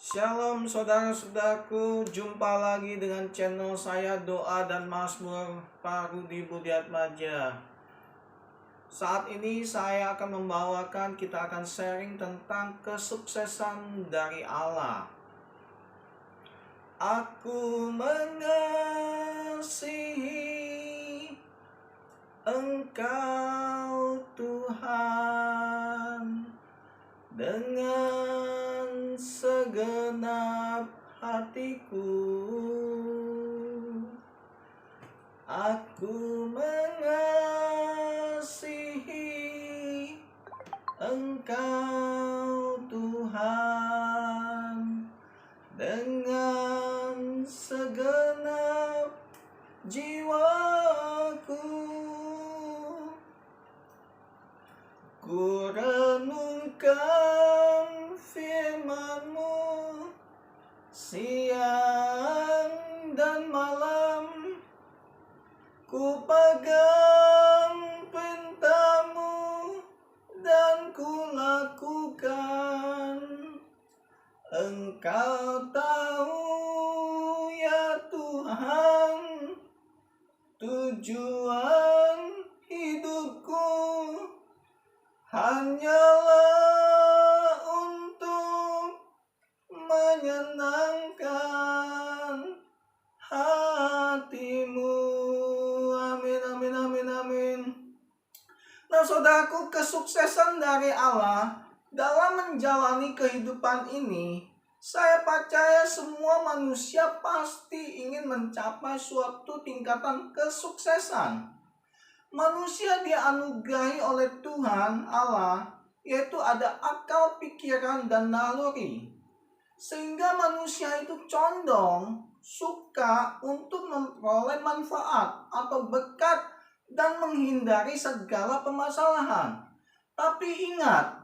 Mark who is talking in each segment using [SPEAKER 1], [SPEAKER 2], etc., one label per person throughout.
[SPEAKER 1] Shalom saudara-saudaraku, jumpa lagi dengan channel saya Doa dan Mazmur Pak Rudi Budiatmadja. Saat ini saya akan membawakan, kita akan sharing tentang kesuksesan dari Allah. Aku mengasihi Engkau Tuhan dengan segenap hatiku. Aku mengasihi Engkau Tuhan dengan segenap jiwaku. Ku renungkan firman-Mu siang dan malam, ku pegang perintah-Mu dan ku lakukan. Engkau tahu ya Tuhan, tujuan hidupku hanyalah untuk menyenangkan hati-Mu. Amin, amin, amin, amin. Nah saudaraku, kesuksesan dari Allah dalam menjalani kehidupan ini, saya percaya semua manusia pasti ingin mencapai suatu tingkatan kesuksesan. Manusia dianugerahi oleh Tuhan Allah, yaitu ada akal, pikiran, dan naluri. Sehingga manusia itu condong, suka untuk memperoleh manfaat atau berkat dan menghindari segala permasalahan. Tapi ingat,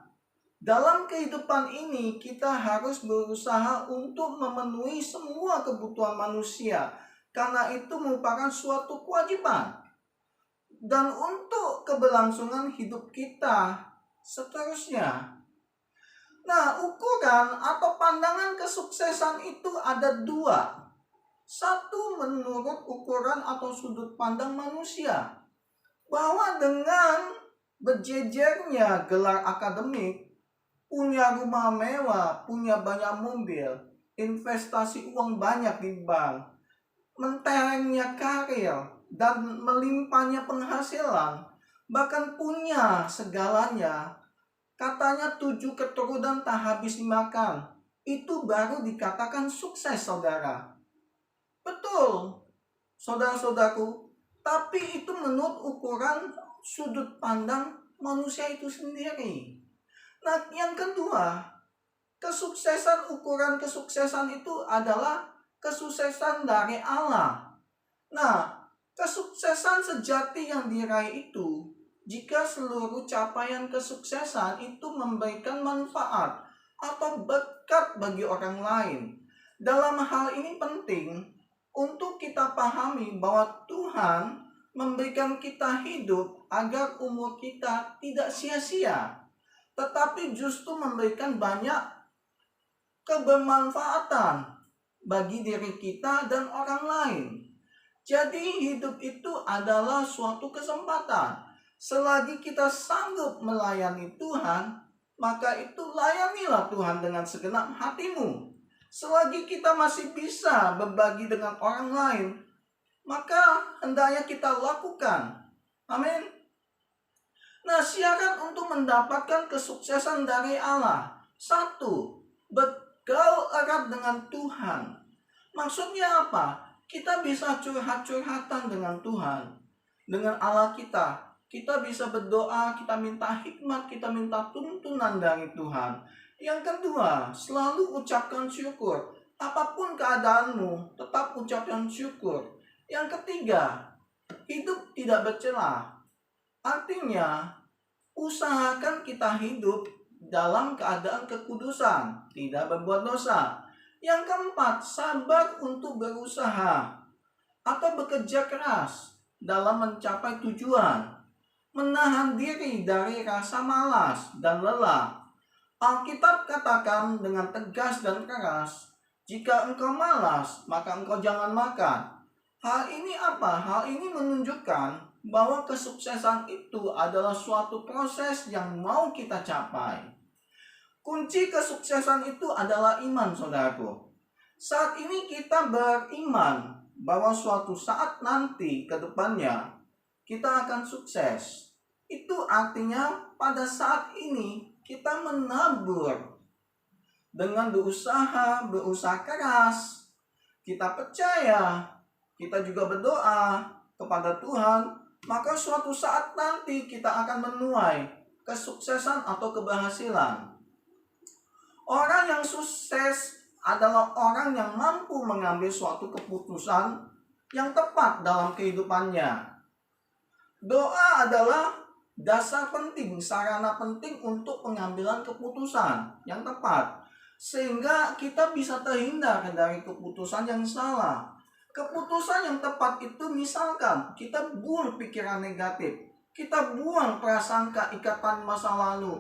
[SPEAKER 1] dalam kehidupan ini kita harus berusaha untuk memenuhi semua kebutuhan manusia, karena itu merupakan suatu kewajiban. Dan untuk keberlangsungan hidup kita seterusnya. Nah, ukuran atau pandangan kesuksesan itu ada dua. Satu, menurut ukuran atau sudut pandang manusia, bahwa dengan berjejernya gelar akademik, punya rumah mewah, punya banyak mobil, investasi uang banyak di bank, menterengnya karir, dan melimpahnya penghasilan, bahkan punya segalanya, katanya 7 keturunan tak habis dimakan, itu baru dikatakan sukses, saudara. Betul, saudara-saudaraku, tapi itu menurut ukuran sudut pandang manusia itu sendiri. Nah, yang kedua, ukuran kesuksesan itu adalah kesuksesan dari Allah. Nah, kesuksesan sejati yang diraih itu, jika seluruh capaian kesuksesan itu memberikan manfaat atau berkat bagi orang lain. Dalam hal ini penting untuk kita pahami bahwa Tuhan memberikan kita hidup agar umur kita tidak sia-sia, tetapi justru memberikan banyak kebermanfaatan bagi diri kita dan orang lain. Jadi hidup itu adalah suatu kesempatan. Selagi kita sanggup melayani Tuhan, maka itu layanilah Tuhan dengan segenap hatimu. Selagi kita masih bisa berbagi dengan orang lain, maka hendaknya kita lakukan. Amin. Nah, syarat untuk mendapatkan kesuksesan dari Allah. 1. Bergaul erat dengan Tuhan. Maksudnya apa? Kita bisa curhat-curhatan dengan Tuhan, dengan Allah kita. Kita bisa berdoa, kita minta hikmat, kita minta tuntunan dari Tuhan. Yang kedua, selalu ucapkan syukur. Apapun keadaanmu, tetap ucapkan syukur. Yang ketiga, hidup tidak bercelah. Artinya, usahakan kita hidup dalam keadaan kekudusan, tidak berbuat dosa. Yang keempat, sabar untuk berusaha atau bekerja keras dalam mencapai tujuan, menahan diri dari rasa malas dan lelah, Alkitab katakan dengan tegas dan keras, jika engkau malas, maka engkau jangan makan. Hal ini apa? Hal ini menunjukkan bahwa kesuksesan itu adalah suatu proses yang mau kita capai. Kunci kesuksesan itu adalah iman, saudaraku. Saat ini kita beriman bahwa suatu saat nanti ke depannya kita akan sukses. Itu artinya pada saat ini kita menabur dengan berusaha keras. Kita percaya, kita juga berdoa kepada Tuhan, maka suatu saat nanti kita akan menuai kesuksesan atau keberhasilan. Orang yang sukses adalah orang yang mampu mengambil suatu keputusan yang tepat dalam kehidupannya. Doa adalah dasar penting, sarana penting untuk pengambilan keputusan yang tepat, sehingga kita bisa terhindar dari keputusan yang salah. Keputusan yang tepat itu misalkan kita buang pikiran negatif, kita buang prasangka, ikatan masa lalu,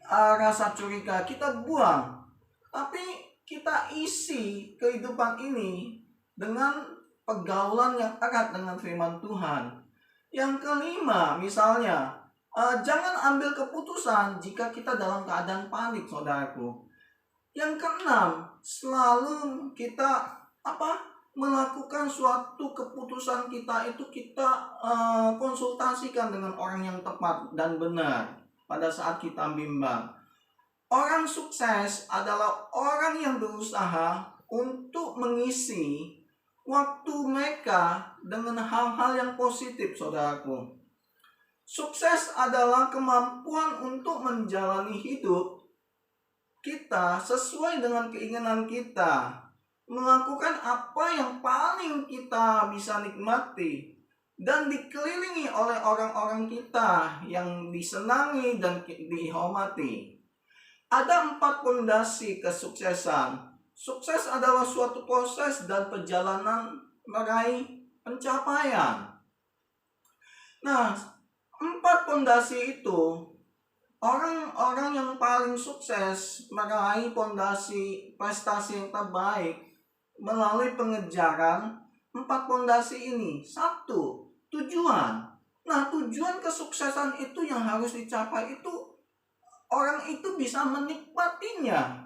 [SPEAKER 1] rasa curiga, kita buang. Tapi kita isi kehidupan ini dengan pergaulan yang erat dengan firman Tuhan. Yang kelima, misalnya, jangan ambil keputusan jika kita dalam keadaan panik, saudaraku. Yang keenam, selalu kita melakukan suatu keputusan kita itu kita konsultasikan dengan orang yang tepat dan benar pada saat kita bimbang. Orang sukses adalah orang yang berusaha untuk mengisi waktu mereka dengan hal-hal yang positif, saudaraku. Sukses adalah kemampuan untuk menjalani hidup kita sesuai dengan keinginan kita, melakukan apa yang paling kita bisa nikmati, dan dikelilingi oleh orang-orang kita yang disenangi dan dihormati. Ada 4 pondasi kesuksesan. Sukses adalah suatu proses dan perjalanan meraih pencapaian. Nah, 4 pondasi itu, orang-orang yang paling sukses meraih pondasi prestasi yang terbaik melalui pengejaran 4 pondasi ini. 1, tujuan. Nah, tujuan kesuksesan itu yang harus dicapai itu orang itu bisa menikmatinya.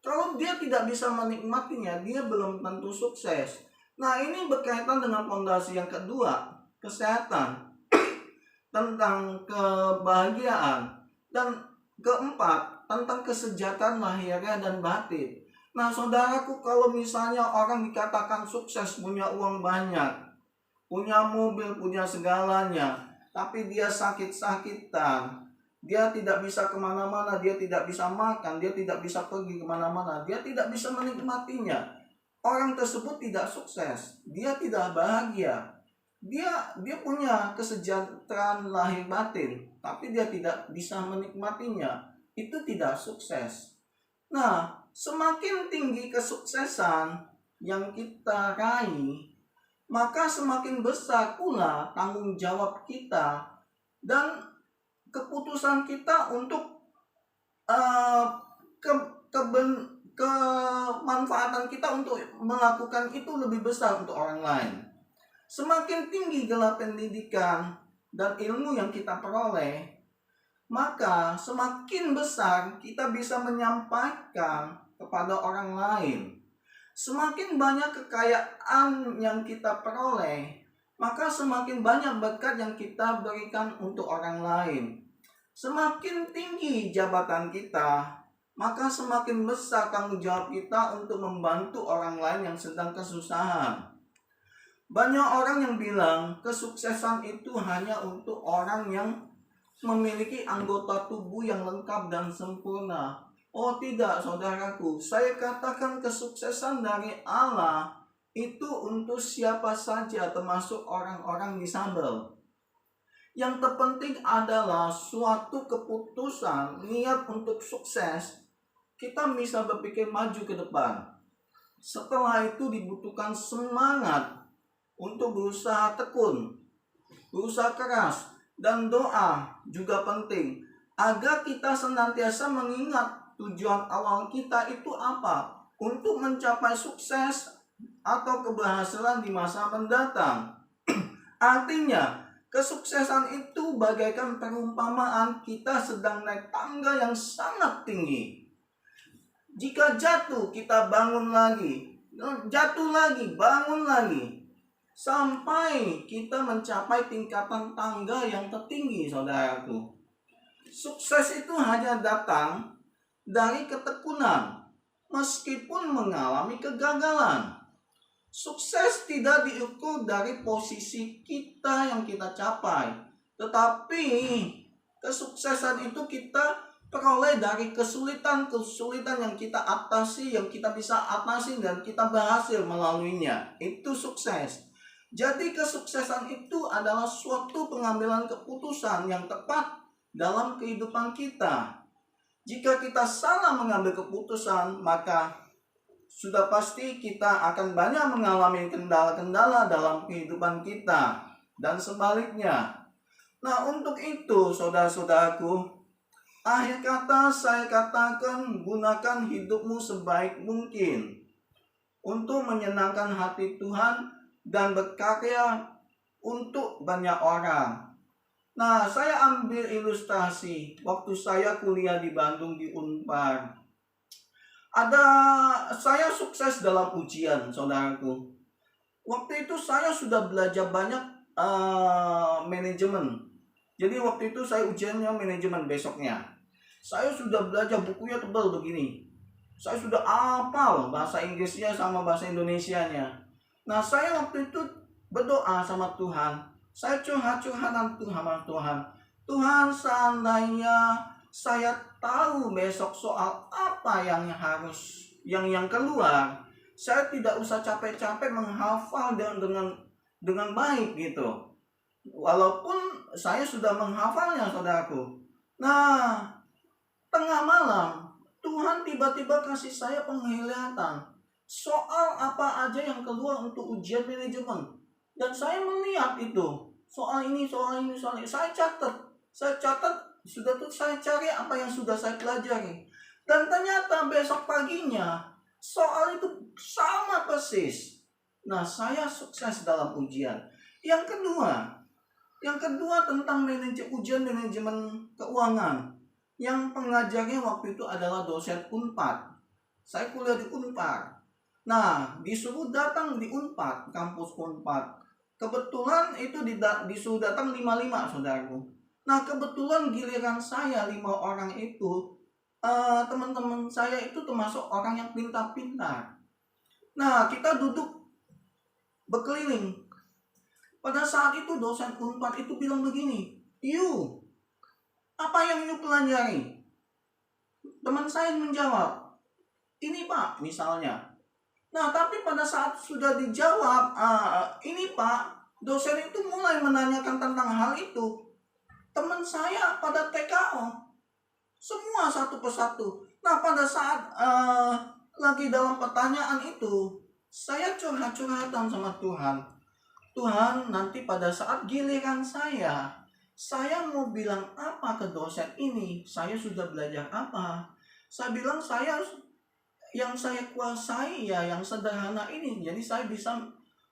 [SPEAKER 1] Kalau dia tidak bisa menikmatinya, dia belum tentu sukses. Nah, ini berkaitan dengan pondasi yang kedua, kesehatan, tentang kebahagiaan, dan keempat, tentang kesejahteraan lahiriah dan batin. Nah, saudaraku, kalau misalnya orang dikatakan sukses, punya uang banyak, punya mobil, punya segalanya, tapi dia sakit-sakitan, dia tidak bisa kemana-mana, dia tidak bisa makan, dia tidak bisa pergi kemana-mana, dia tidak bisa menikmatinya. Orang tersebut tidak sukses, dia tidak bahagia. Dia punya kesejahteraan lahir batin, tapi dia tidak bisa menikmatinya. Itu tidak sukses. Nah, semakin tinggi kesuksesan yang kita raih, maka semakin besar pula tanggung jawab kita dan keputusan kita untuk kemanfaatan kita untuk melakukan itu lebih besar untuk orang lain. Semakin tinggi gelar pendidikan dan ilmu yang kita peroleh, maka semakin besar kita bisa menyampaikan kepada orang lain. Semakin banyak kekayaan yang kita peroleh, maka semakin banyak berkat yang kita berikan untuk orang lain. Semakin tinggi jabatan kita, maka semakin besar tanggung jawab kita untuk membantu orang lain yang sedang kesusahan. Banyak orang yang bilang kesuksesan itu hanya untuk orang yang memiliki anggota tubuh yang lengkap dan sempurna. Oh tidak, saudaraku, saya katakan kesuksesan dari Allah itu untuk siapa saja, termasuk orang-orang disabel. Yang terpenting adalah suatu keputusan, niat untuk sukses. Kita bisa berpikir maju ke depan. Setelah itu dibutuhkan semangat untuk berusaha tekun, berusaha keras, dan doa juga penting. agar kita senantiasa mengingat tujuan awal kita itu apa, untuk mencapai sukses atau keberhasilan di masa mendatang. Artinya, kesuksesan itu bagaikan perumpamaan kita sedang naik tangga yang sangat tinggi. Jika jatuh, kita bangun lagi, jatuh lagi, bangun lagi, sampai kita mencapai tingkatan tangga yang tertinggi, saudaraku. Sukses itu hanya datang dari ketekunan, meskipun mengalami kegagalan. Sukses tidak diukur dari posisi kita yang kita capai, tetapi kesuksesan itu kita peroleh dari kesulitan-kesulitan yang kita atasi, yang kita bisa atasi dan kita berhasil melaluinya. Itu sukses. Jadi kesuksesan itu adalah suatu pengambilan keputusan yang tepat dalam kehidupan kita. Jika kita salah mengambil keputusan, maka sudah pasti kita akan banyak mengalami kendala-kendala dalam kehidupan kita dan sebaliknya. Nah, untuk itu saudara-saudaraku, akhir kata saya katakan, gunakan hidupmu sebaik mungkin untuk menyenangkan hati Tuhan dan berkarya untuk banyak orang. Nah, saya ambil ilustrasi waktu saya kuliah di Bandung di Unpar. Saya sukses dalam ujian, saudaraku. Waktu itu saya sudah belajar banyak manajemen. Jadi waktu itu saya ujiannya manajemen besoknya. Saya sudah belajar, bukunya tebal begini. Saya sudah hafal bahasa Inggrisnya sama bahasa Indonesianya. Nah, saya waktu itu berdoa sama Tuhan. Saya curhat-curhatan sama Tuhan. Tuhan, seandainya saya tahu besok soal apa yang harus yang keluar, saya tidak usah capek-capek menghafal dengan baik gitu. Walaupun saya sudah menghafalnya, saudaraku. Nah, tengah malam Tuhan tiba-tiba kasih saya penglihatan soal apa aja yang keluar untuk ujian manajemen. Dan saya melihat itu. Soal ini. Saya catat. Sudah tuh saya cari apa yang sudah saya pelajari. Dan ternyata besok paginya soal itu sama persis. Nah, saya sukses dalam ujian. Yang kedua tentang ujian manajemen keuangan. Yang pengajarnya waktu itu adalah dosen Unpad. Saya kuliah di Unpad. Nah, disuruh datang di Unpad, kampus Unpad. Kebetulan itu disuruh datang 55, saudaraku. Nah, kebetulan giliran saya 5 orang itu, teman-teman saya itu termasuk orang yang pintar-pintar. Nah, kita duduk berkeliling. Pada saat itu dosen Unpad itu bilang begini, "You, apa yang you pelajari?" Teman saya menjawab, "Ini Pak," misalnya. Nah, tapi pada saat sudah dijawab, "Ini Pak," dosen itu mulai menanyakan tentang hal itu. Teman saya pada TKO, semua satu persatu. Nah, pada saat lagi dalam pertanyaan itu, saya curhat-curhatan sama Tuhan. Tuhan, nanti pada saat giliran saya mau bilang apa ke dosen ini? Saya sudah belajar apa? Saya bilang yang saya kuasai ya yang sederhana ini, jadi saya bisa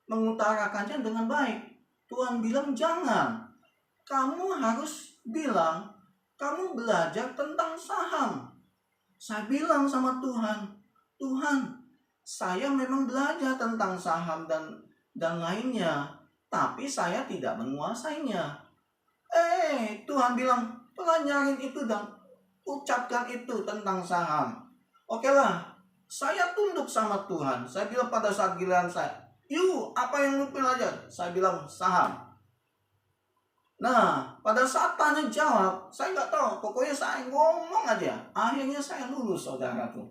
[SPEAKER 1] mengutarakannya dengan baik. Tuhan bilang, jangan, kamu harus bilang kamu belajar tentang saham. Saya bilang sama Tuhan, Tuhan, saya memang belajar tentang saham dan lainnya, tapi saya tidak menguasainya. Tuhan bilang, pelajarin itu dan ucapkan itu tentang saham. Oke lah, saya tunduk sama Tuhan. Saya bilang pada saat giliran saya, "You, apa yang lu belajar?" Saya bilang, "Saham." Nah, pada saat tanya jawab, saya nggak tahu. Pokoknya saya ngomong aja. Akhirnya saya lulus, saudaraku.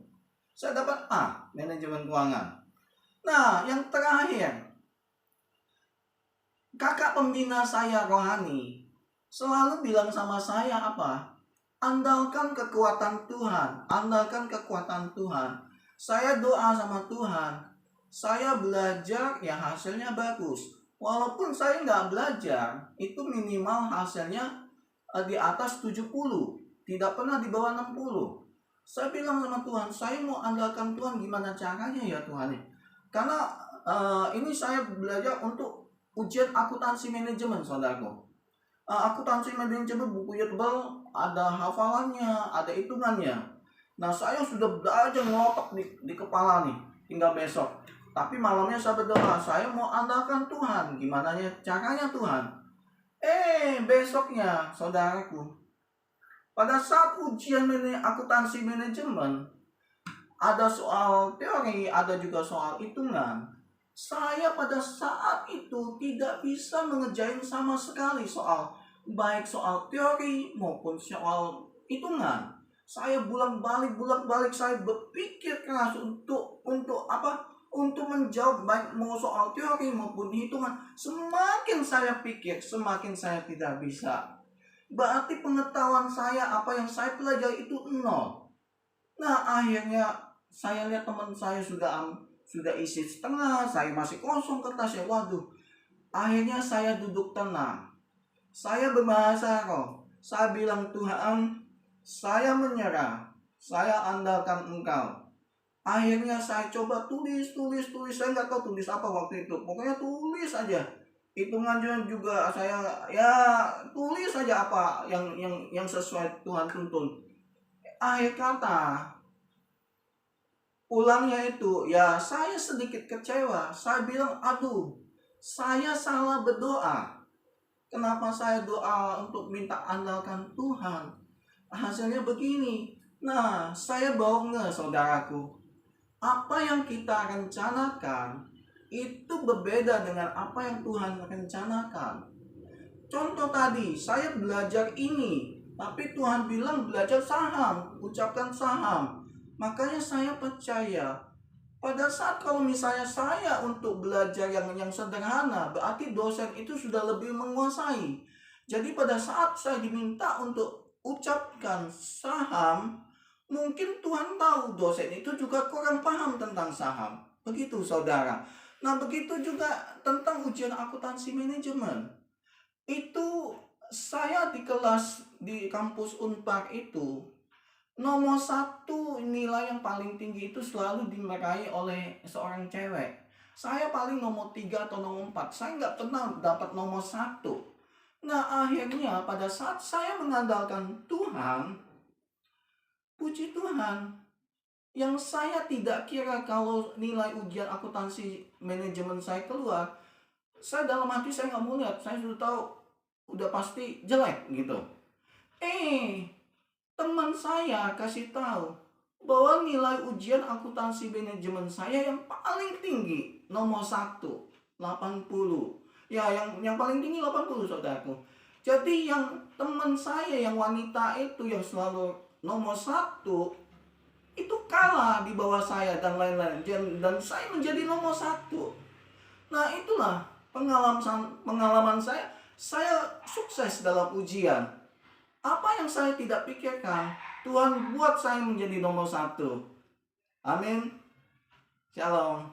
[SPEAKER 1] Saya dapat A, manajemen keuangan. Nah, yang terakhir, kakak pembina saya rohani selalu bilang sama saya apa? Andalkan kekuatan Tuhan. Andalkan kekuatan Tuhan. Saya doa sama Tuhan, saya belajar ya hasilnya bagus. Walaupun saya nggak belajar, itu minimal hasilnya di atas 70. tidak pernah di bawah 60. Saya bilang sama Tuhan, saya mau andalkan Tuhan, gimana caranya ya Tuhan. Karena ini saya belajar untuk ujian akuntansi manajemen, saudaraku. Akuntansi manajemen bukunya tebal, ada hafalannya, ada hitungannya. Nah, saya sudah belajar ngelotok di kepala nih, tinggal besok. Tapi malamnya saya berdoa, saya mau andalkan Tuhan, gimana ya caranya Tuhan. Besoknya, saudaraku, pada saat ujian akuntansi manajemen, ada soal teori, ada juga soal hitungan. Saya pada saat itu tidak bisa mengerjain sama sekali baik soal teori maupun soal hitungan. Saya bolak-balik saya berpikir keras untuk apa? Untuk menjawab baik mau soal teori maupun hitungan. Semakin saya pikir, semakin saya tidak bisa. Berarti pengetahuan saya, apa yang saya pelajari itu nol. Nah, akhirnya saya lihat teman saya sudah isi setengah, saya masih kosong kertasnya. Waduh, akhirnya saya duduk tenang. Saya berbahasa roh. Saya bilang, Tuhan, saya menyerah. Saya andalkan Engkau. Akhirnya saya coba tulis. Saya nggak tahu tulis apa waktu itu. Pokoknya tulis aja. Hitungannya juga saya tulis saja apa yang sesuai Tuhan tuntun. Akhir kata pulangnya itu saya sedikit kecewa. Saya bilang, aduh, saya salah berdoa. Kenapa saya doa untuk minta andalkan Tuhan? Hasilnya begini. Nah, saya bohong, saudaraku. Apa yang kita rencanakan itu berbeda dengan apa yang Tuhan rencanakan. Contoh tadi, saya belajar ini, tapi Tuhan bilang belajar saham, ucapkan saham. Makanya saya percaya, pada saat kalau misalnya saya untuk belajar yang sederhana, berarti dosen itu sudah lebih menguasai. Jadi pada saat saya diminta untuk ucapkan saham, mungkin Tuhan tahu dosen itu juga kurang paham tentang saham. Begitu saudara. Nah, begitu juga tentang ujian akuntansi manajemen. Itu saya di kelas di kampus Unpar itu, nomor 1 nilai yang paling tinggi itu selalu dimeraih oleh seorang cewek. Saya paling nomor 3 atau nomor 4. Saya nggak pernah dapat nomor 1. Nah, akhirnya pada saat saya mengandalkan Tuhan, puji Tuhan, yang saya tidak kira kalau nilai ujian akuntansi manajemen saya keluar, saya dalam hati saya nggak mau lihat, saya sudah tahu udah pasti jelek gitu. Teman saya kasih tahu bahwa nilai ujian akuntansi manajemen saya yang paling tinggi nomor 1, 80. Ya, yang paling tinggi 80, saudaraku. Jadi yang teman saya yang wanita itu yang selalu nomor 1 itu kalah di bawah saya dan lain-lain, dan saya menjadi nomor 1. Nah, itulah pengalaman saya sukses dalam ujian. Apa yang saya tidak pikirkan, Tuhan buat saya menjadi nomor 1. Amin. Shalom.